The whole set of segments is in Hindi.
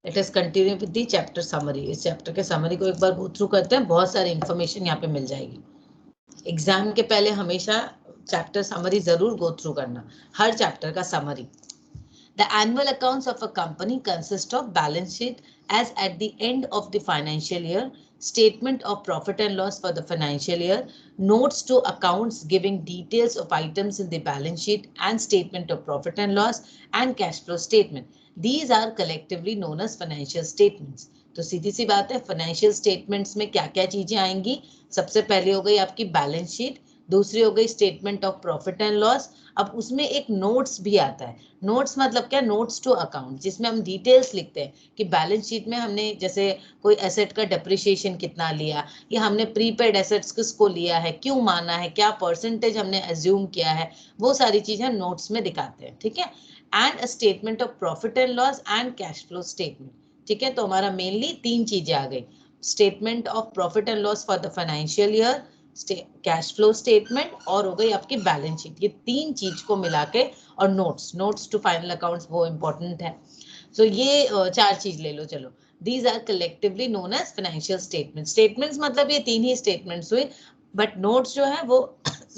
Let us continue with the chapter summary. इस चैप्टर के समरी को एक बार गो थ्रू करते हैं, बहुत सारी इंफॉर्मेशन यहाँ पे मिल जाएगी। एग्जाम के पहले हमेशा चैप्टर समरी जरूर गो थ्रू करना, हर चैप्टर का summary. The annual accounts of a company consist of balance sheet as at the end of the financial year, statement of profit and loss for the financial year, notes to accounts giving details of items in the balance sheet and statement of profit and loss and cash flow statement. These are collectively known as financial statements. तो सीधी सी बात है, फाइनेंशियल स्टेटमेंट्स में क्या क्या चीजें आएंगी। सबसे पहले हो गई आपकी बैलेंस शीट, दूसरी हो गई statement of profit and loss. अब उसमें एक नोट्स भी आता है। नोट्स मतलब क्या, नोट्स टू अकाउंट, जिसमें हम डिटेल्स लिखते हैं कि बैलेंस शीट में हमने जैसे कोई एसेट का डेप्रिसिएशन कितना लिया, या हमने प्रीपेड एसेट्स किसको लिया है, क्यों माना है, क्या परसेंटेज हमने एज्यूम किया है, वो सारी चीजें नोट्स में दिखाते हैं। ठीक है। And a statement of profit and loss and cash flow statement. ठीक है, तो हमारा मेनली 3 चीजें आ गई, statement of profit and loss for the financial year, cash flow statement और हो गई आपकी बैलेंस शीट। ये 3 चीज को मिला के, और नोट्स टू फाइनल अकाउंट्स वो इंपॉर्टेंट है। सो ये 4 चीज ले लो। चलो, these are collectively known as financial statement. Statements मतलब ये 3 ही स्टेटमेंट्स हुए, बट नोट्स जो है वो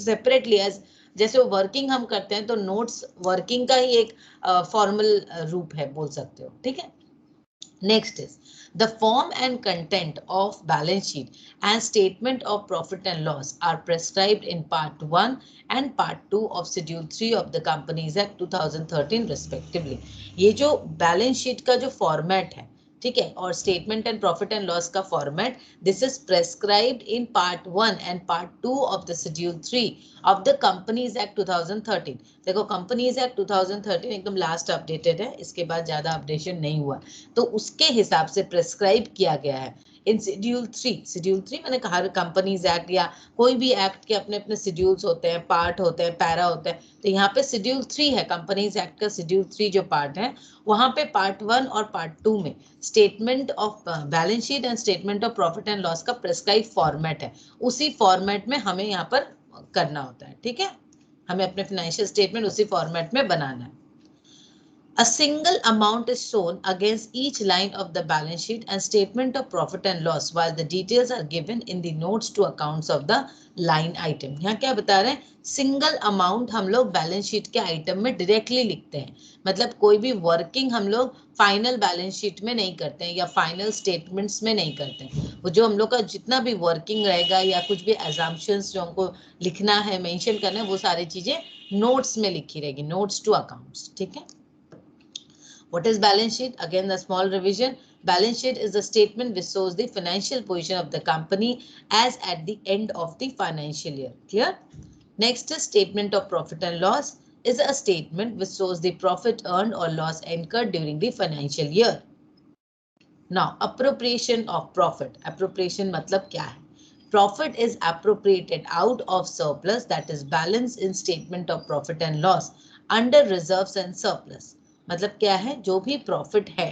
सेपरेटली एज, जैसे वर्किंग हम करते हैं तो नोट्स वर्किंग का ही एक फॉर्मल रूप है, बोल सकते हो। ठीक है। Next is the form and content of balance sheet and statement of profit and loss are prescribed in part 1 and part 2 of schedule 3 of the Companies Act 2013 respectively. ये जो बैलेंस शीट का जो फॉर्मेट है, ठीक है, और statement and profit and loss का format, this is prescribed in part 1 and part 2 of the schedule 3 of the companies act 2013। देखो, कंपनीज एक्ट 2013 एकदम लास्ट अपडेटेड है, इसके बाद ज्यादा अपडेशन नहीं हुआ, तो उसके हिसाब से प्रेस्क्राइब किया गया है इन शेड्यूल 3। शेड्यूल 3 मैंने कहा, हर कंपनीज एक्ट या कोई भी एक्ट के अपने अपने शेड्यूल्स होते हैं, पार्ट होते हैं, पैरा होते हैं। तो यहाँ पे शेड्यूल 3 है, कंपनीज एक्ट का शेड्यूल 3 जो पार्ट है, वहां पे पार्ट 1 और पार्ट 2 में statement of balance sheet and statement of profit and loss का प्रेस्क्राइब फॉर्मेट है। उसी फॉर्मेट में हमें यहाँ पर करना होता है। ठीक है, हमें अपने फाइनेंशियल स्टेटमेंट उसी फॉर्मेट में बनाना है। A single amount is shown against each line of the balance sheet and statement of profit and loss, while the details are given in the notes to accounts of the line item. यहाँ क्या बता रहे हैं, सिंगल अमाउंट हम लोग बैलेंस शीट के आइटम में डायरेक्टली लिखते हैं। मतलब कोई भी वर्किंग हम लोग फाइनल बैलेंस शीट में नहीं करते हैं या फाइनल स्टेटमेंट्स में नहीं करते हैं। वो जो हम लोग का जितना भी वर्किंग रहेगा या कुछ भी एजम्पशंस जो हमको लिखना है, मेंशन करना है, वो सारी चीजें नोट्स में लिखी रहेगी, नोट्स टू अकाउंट्स। ठीक है। What is balance sheet? Again, the small revision. Balance sheet is a statement which shows the financial position of the company as at the end of the financial year. Clear? Next is statement of profit and loss is a statement which shows the profit earned or loss incurred during the financial year. Now, appropriation of profit. Appropriation मतलब क्या है? Profit is appropriated out of surplus, that is balance in statement of profit and loss under reserves and surplus. मतलब क्या है, जो भी प्रॉफिट है,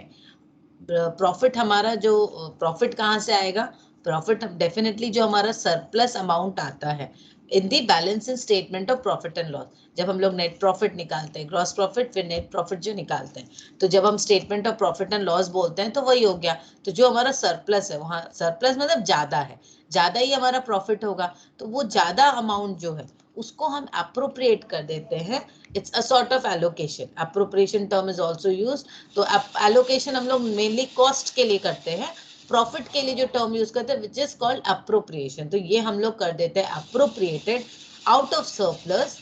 प्रॉफिट हमारा जो प्रॉफिट कहाँ से आएगा, प्रॉफिट डेफिनेटली जो हमारा सरप्लस अमाउंट आता है in the balance in statement of profit and loss. जब हम लोग नेट प्रॉफिट निकालते हैं, ग्रॉस प्रॉफिट फिर नेट प्रॉफिट जो निकालते हैं, तो जब हम statement of profit and loss बोलते हैं तो वही हो गया। तो जो हमारा सरप्लस है, वहाँ सरप्लस मतलब ज्यादा है, ज्यादा ही हमारा प्रॉफिट होगा, तो वो ज्यादा अमाउंट जो है उसको हम अप्रोप्रिएट कर देते हैं। It's a sort of allocation, appropriation term is also used. तो एलोकेशन हम लोग मेनली कॉस्ट के लिए करते हैं, प्रॉफिट के लिए जो टर्म यूज करते हैं विच इज कॉल्ड अप्रोप्रिएशन। तो ये हम लोग कर देते हैं appropriated out of surplus,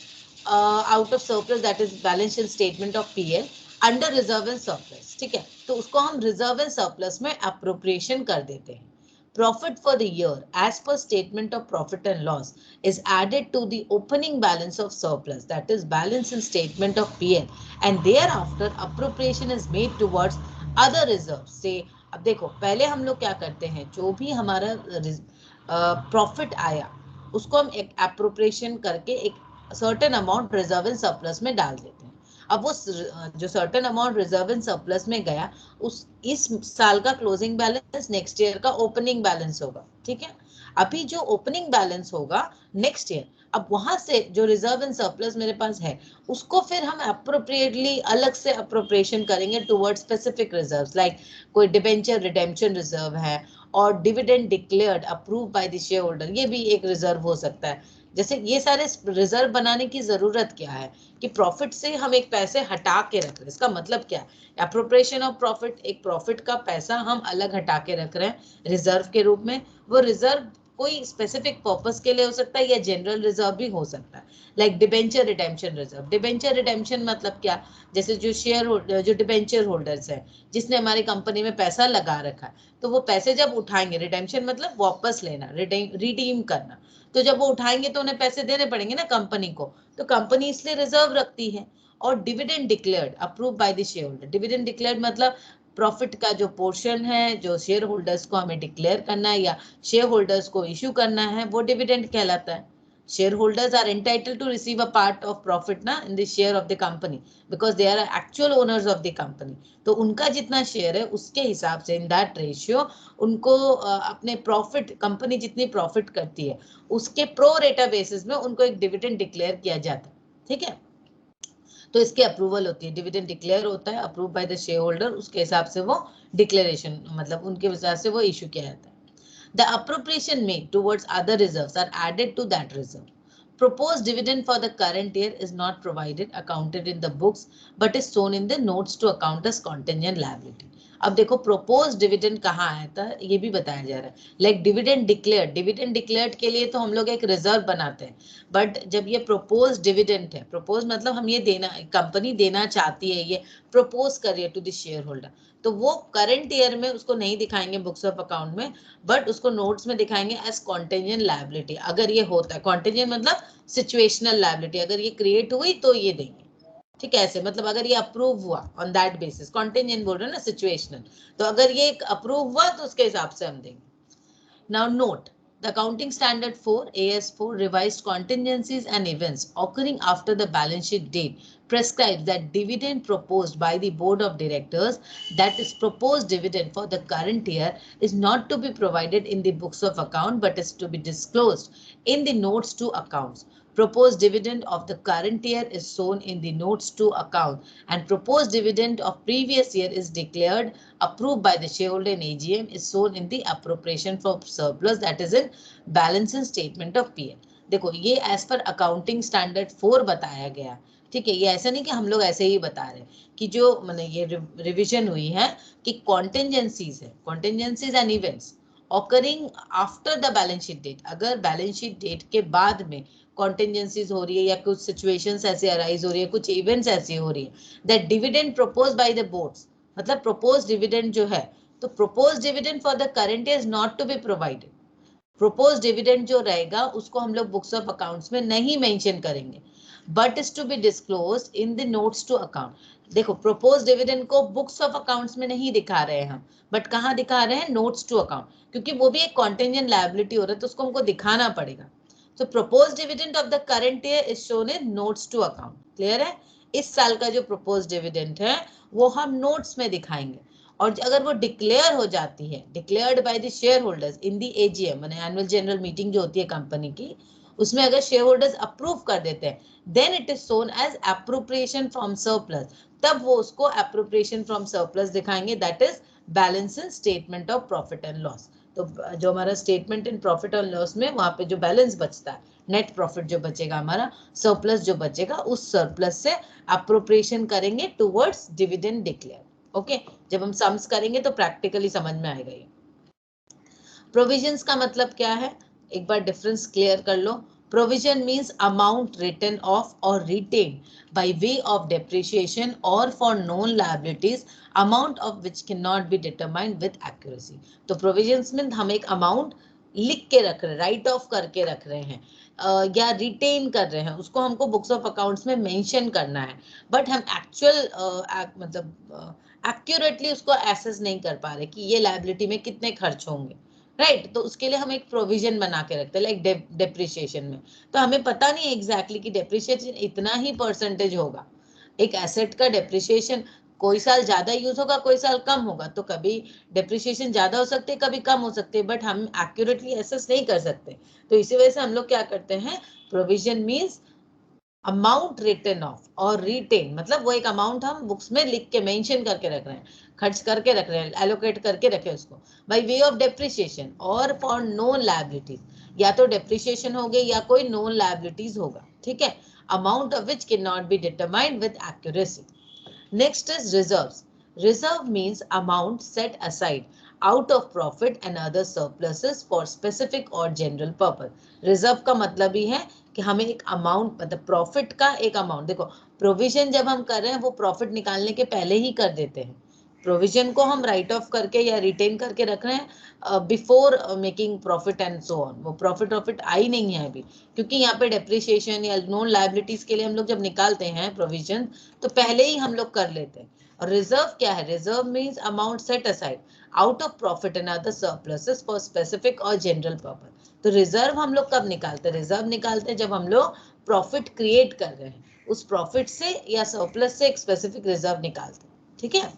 that is balance sheet statement of PL under reserve and surplus. ठीक है, तो उसको हम रिजर्व एंड सरप्लस में अप्रोप्रिएशन कर देते हैं। Profit for the year as per statement of profit and loss is added to the opening balance of surplus, that is balance in statement of PL, and thereafter appropriation is made towards other reserves. Say, अब देखो, पहले हम लोग क्या करते हैं, जो भी हमारा प्रॉफिट आया उसको हम एक अप्रोप्रिएशन करके एक certain amount reserve and surplus में डाल देते हैं। अब वो जो certain amount reserve and surplus में गया, उस इस साल का क्लोजिंग बैलेंस नेक्स्ट ईयर का ओपनिंग बैलेंस होगा। ठीक है, अभी जो ओपनिंग बैलेंस होगा नेक्स्ट ईयर, अब वहां से जो रिजर्व एंड सरप्लस मेरे पास है उसको फिर हम अप्रोप्रिएटली अलग से अप्रोप्रिएशन करेंगे टुवर्ड्स स्पेसिफिक रिजर्व्स, लाइक कोई डिबेंचर रिडेम्पशन रिजर्व है और dividend declared approve by the share holder, ये भी एक रिजर्व हो सकता है। जैसे ये सारे रिजर्व बनाने की जरूरत क्या है कि प्रॉफिट से हम एक पैसे हटा के रख रहे हैं, इसका मतलब क्या है, अप्रोप्रिएशन ऑफ प्रॉफिट, एक प्रॉफिट का पैसा हम अलग हटा के रख रहे हैं रिजर्व के रूप में। वो रिजर्व कोई स्पेसिफिक पर्पस के लिए हो सकता है या जनरल रिजर्व भी हो सकता है, like debenture redemption reserve. Debenture redemption मतलब क्या, जैसे जो जो डिबेंचर होल्डर्स है जिसने हमारी कंपनी में पैसा लगा रखा है, तो वो पैसे जब उठाएंगे, रिडेम्पशन मतलब वापस लेना, रिडीम करना, तो जब वो उठाएंगे तो उन्हें पैसे देने पड़ेंगे ना कंपनी को, तो कंपनी इसलिए रिजर्व रखती है। और dividend declared approve by the share holder, dividend declared मतलब प्रॉफिट का जो पोर्शन है जो शेयर होल्डर्स को हमें डिक्लेयर करना है या शेयर होल्डर्स को इश्यू करना है, वो डिविडेंड कहलाता है। Shareholders are entitled to receive a part of profit ना in the share of the company because they are actual owners of the company, तो उनका जितना शेयर है उसके हिसाब से इन दैट रेशियो उनको अपने प्रॉफिट, कंपनी जितनी प्रॉफिट करती है उसके प्रो रेटा बेसिस में उनको एक डिविडेंड डिक्लेयर किया जाता है, ठीक है। तो इसकी अप्रूवल होती है, डिविडेंड डिक्लेयर होता है, approve by the share holder, उसके हिसाब से वो डिक्लेरेशन मतलब उनके हिसाब से वो इशू किया जाता है। The appropriation made towards other reserves are added to that reserve. Proposed dividend for the current year is not provided, accounted in the books, but is shown in the notes to account as contingent liability. अब देखो प्रोपोज डिविडेंड कहाँ आया था ये भी बताया जा रहा है, लाइक डिविडेंड डिक्लेयर्ड के लिए तो हम लोग एक रिजर्व बनाते हैं, बट जब ये प्रोपोज डिविडेंड है, प्रोपोज मतलब हम ये देना, कंपनी देना चाहती है, ये प्रोपोज कर रही है टू द शेयर होल्डर, तो वो करंट ईयर में उसको नहीं दिखाएंगे बुक्स ऑफ अकाउंट में, बट उसको नोट्स में दिखाएंगे एज कॉन्टेंजेंट लायबिलिटी। अगर ये होता है, कॉन्टेंजेंट मतलब सिचुएशनल लायबिलिटी, अगर ये क्रिएट हुई तो ये देंगे, ठीक है, ऐसे मतलब अगर ये अप्रूव हुआ ऑन दैट बेसिस, कॉन्टेंजेंट बोल रहे हैं ना सिचुएशनल, तो अगर ये अप्रूव हुआ तो उसके हिसाब से हम देंगे। Now note, the accounting standard 4 AS4 revised contingencies and events occurring after the balance sheet date prescribes that dividend proposed by the board of directors, that is proposed dividend for the current year, is not to be provided in the books of account but is to be disclosed in the notes to accounts. Proposed dividend of the current year is shown in the notes to account and proposed dividend of previous year is declared approved by the shareholder in AGM is shown in the appropriation for surplus, that is in balance and statement of PL. देखो ये एज पर अकाउंटिंग स्टैंडर्ड 4 बताया गया, ठीक है, ये ऐसा नहीं कि हम लोग ऐसे ही बता रहे कि जो मैंने ये रिविजन हुई है कि कॉन्टेंजेंसीज है, contingencies and events occurring after the balance sheet date, अगर बैलेंस शीट डेट के बाद में कॉन्टेंजेंसीज हो रही है या कुछ सिचुएशंस ऐसे अराइज हो रही है, कुछ इवेंट्स ऐसी हो रही है, that dividend propose by the boards, मतलब प्रपोज डिविडेंड जो है, तो propose dividend for the current year is not to be provided. Propose dividend जो रहेगा उसको हम लोग बुक्स ऑफ अकाउंट्स में नहीं मेंशन करेंगे, but is to be disclosed in the notes to account. देखो प्रोपोज डिविडेंड को बुक्स ऑफ अकाउंट्स में नहीं दिखा रहे हैं हम, बट कहाँ दिखा रहे हैं, नोट्स टू अकाउंट, क्योंकि वो भी एक कॉन्टेंजेंट लायबिलिटी हो रहा है तो उसको हमको दिखाना पड़ेगा। तो proposed dividend of the current year is shown in notes to account. Clear है, इस साल का जो proposed dividend है वो हम नोट्स में दिखाएंगे, और अगर वो डिक्लेयर हो जाती है, declared by the share holders in the AGM, माने एनुअल जनरल मीटिंग जो होती है कंपनी की, उसमें अगर शेयर होल्डर्स अप्रूव कर देते हैं, then it is shown as appropriation from surplus, तब वो उसको एप्रोप्रिएशन फ्रॉम सरप्लस दिखाएंगे, that is balance in statement of profit and loss. तो जो हमारा स्टेटमेंट इन प्रॉफिट और लॉस में वहां पे जो बैलेंस बचता है, नेट प्रॉफिट जो बचेगा हमारा, सरप्लस जो बचेगा, उस सरप्लस से अप्रोप्रिएशन करेंगे टुवर्ड्स डिविडेंड डिक्लेयर। ओके, जब हम सम्स करेंगे तो प्रैक्टिकली समझ में आएगा ये। प्रोविजंस का मतलब क्या है, एक बार डिफरेंस क्लियर कर लो। Provision means amount written off और retain by way of depreciation or for known liabilities, amount of which cannot be determined with accuracy. तो provisions में हम एक amount लिख के रख रहे हैं, राइट ऑफ करके रख रहे हैं, या रिटेन कर रहे हैं, उसको हमको बुक्स ऑफ अकाउंट्स में मेंशन करना है, बट हम एक्चुअल मतलब एक्यूरेटली उसको एसेस नहीं कर पा रहे कि ये लायबिलिटी में कितने खर्च होंगे, राइट तो उसके लिए हम एक प्रोविजन बना के रखते हैं, लाइक डेप्रिसिएशन में तो हमें पता नहीं एग्जैक्टली कि डेप्रिसिएशन इतना ही परसेंटेज होगा, एक एसेट का डेप्रिसिएशन कोई साल ज्यादा यूज होगा, कोई साल कम होगा, तो कभी डेप्रिसिएशन ज्यादा हो सकते है, कभी कम हो सकते हैं, बट हम एक्यूरेटली एसेस नहीं कर सकते। तो इसी वजह से हम लोग क्या करते हैं, provision means amount written off और रिटेन, मतलब वो एक अमाउंट हम बुक्स में लिख के मेंशन करके रख रहे हैं, खर्च करके रख रहे हैं, एलोकेट करके रखे उसको बाय वे ऑफ डेप्रिसिएशन और फॉर नोन लायबिलिटीज, या तो डेप्रिसिएशन हो गई या कोई नोन लायबिलिटीज होगा, ठीक है, amount of which can not be determined with accuracy. Next is reserves. Reserve means amount set aside out of profit and other surpluses for specific or general purpose. Reserve का मतलब ही है कि हमें एक अमाउंट, मतलब प्रॉफिट का एक अमाउंट, देखो प्रोविजन जब हम कर रहे हैं वो प्रॉफिट निकालने के पहले ही कर देते हैं, प्रोविजन को हम राइट ऑफ करके या रिटेन करके रख रहे हैं before making profit and so on, वो प्रॉफिट आई नहीं है अभी, क्योंकि यहाँ पे डेप्रिसिएशन या नॉन लायबिलिटीज के लिए हम लोग जब निकालते हैं प्रोविजन तो पहले ही हम लोग कर लेते हैं। और रिजर्व क्या है, reserve means amount set aside out of profit and other surpluses for specific और जनरल पर्पस। तो रिजर्व हम लोग कब निकालते हैं, रिजर्व निकालते हैं जब हम लोग प्रॉफिट क्रिएट कर रहे हैं, उस प्रॉफिट से या सरप्लस से एक स्पेसिफिक रिजर्व निकालते हैं, ठीक है।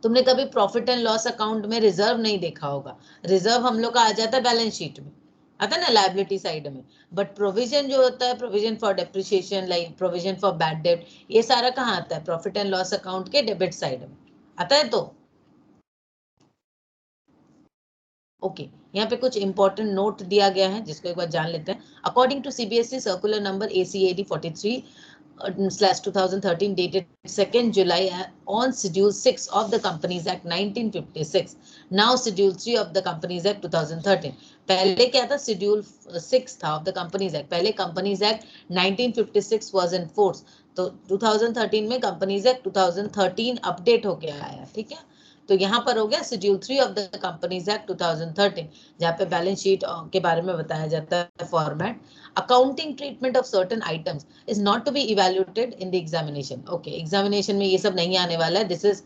तुमने कभी प्रॉफिट एंड लॉस अकाउंट में रिजर्व नहीं देखा होगा, रिजर्व हम लोग का आ जाता है बैलेंस शीट में, आता है ना लायबिलिटी साइड में, बट प्रोविजन जो होता है, provision for depreciation, like provision for bad debt, ये सारा कहाँ आता है, प्रॉफिट एंड लॉस अकाउंट के डेबिट साइड में आता है। तो ओके यहाँ पे कुछ इंपॉर्टेंट नोट दिया गया है जिसको एक बार जान लेते हैं। According to CBSE circular number ACAD 43/2013 dated 2nd July on Schedule 6 of the Companies Act 1956, now Schedule 3 of the Companies Act 2013। पहले क्या था, Schedule 6 था of the Companies Act, पहले Companies Act 1956 was in force, तो 2013 में Companies Act 2013 अपडेट होके आया, ठीक है। तो यहाँ पर हो गया schedule 3 of the companies act 2013, जहाँ पे बैलेंस शीट के बारे में बताया जाता है format. Accounting treatment of certain items is not to be evaluated in the examination. Okay, examination में ये सब नहीं आने वाला है, this is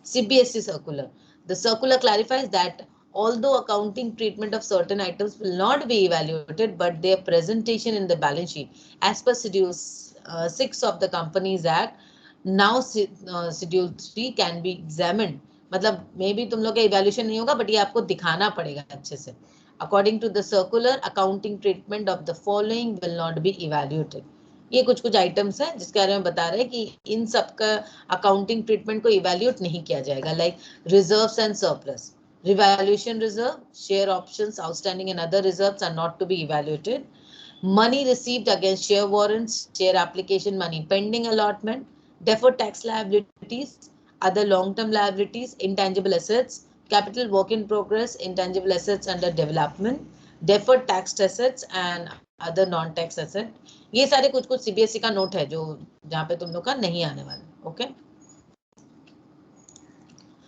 CBSE circular. The circular clarifies that although accounting treatment of certain items will not be evaluated, but their presentation in the balance sheet as per Schedule 6 of the Companies Act, now Schedule 3 can be examined, मतलब मे बी तुम लोग का इवैल्यूएशन नहीं होगा बट ये आपको दिखाना पड़ेगा अच्छे से। According to the circular, accounting treatment of the following will not be evaluated. ये कुछ आइटम्स हैं जिसके बारे में बता रहे हैं कि इन सब का अकाउंटिंग ट्रीटमेंट को इवैल्यूएट नहीं किया जाएगा, like reserves and surplus, revaluation reserve, share options outstanding and other reserves are not to be evaluated, money received against share warrants, share application money pending allotment, deferred tax liabilities, other long-term liabilities, intangible assets, capital work in progress, intangible assets under development, deferred tax assets and other non-tax asset। ये सारे कुछ CBSE का नोट है जो जहाँ पे तुम लोग का नहीं आने वाला, ओके।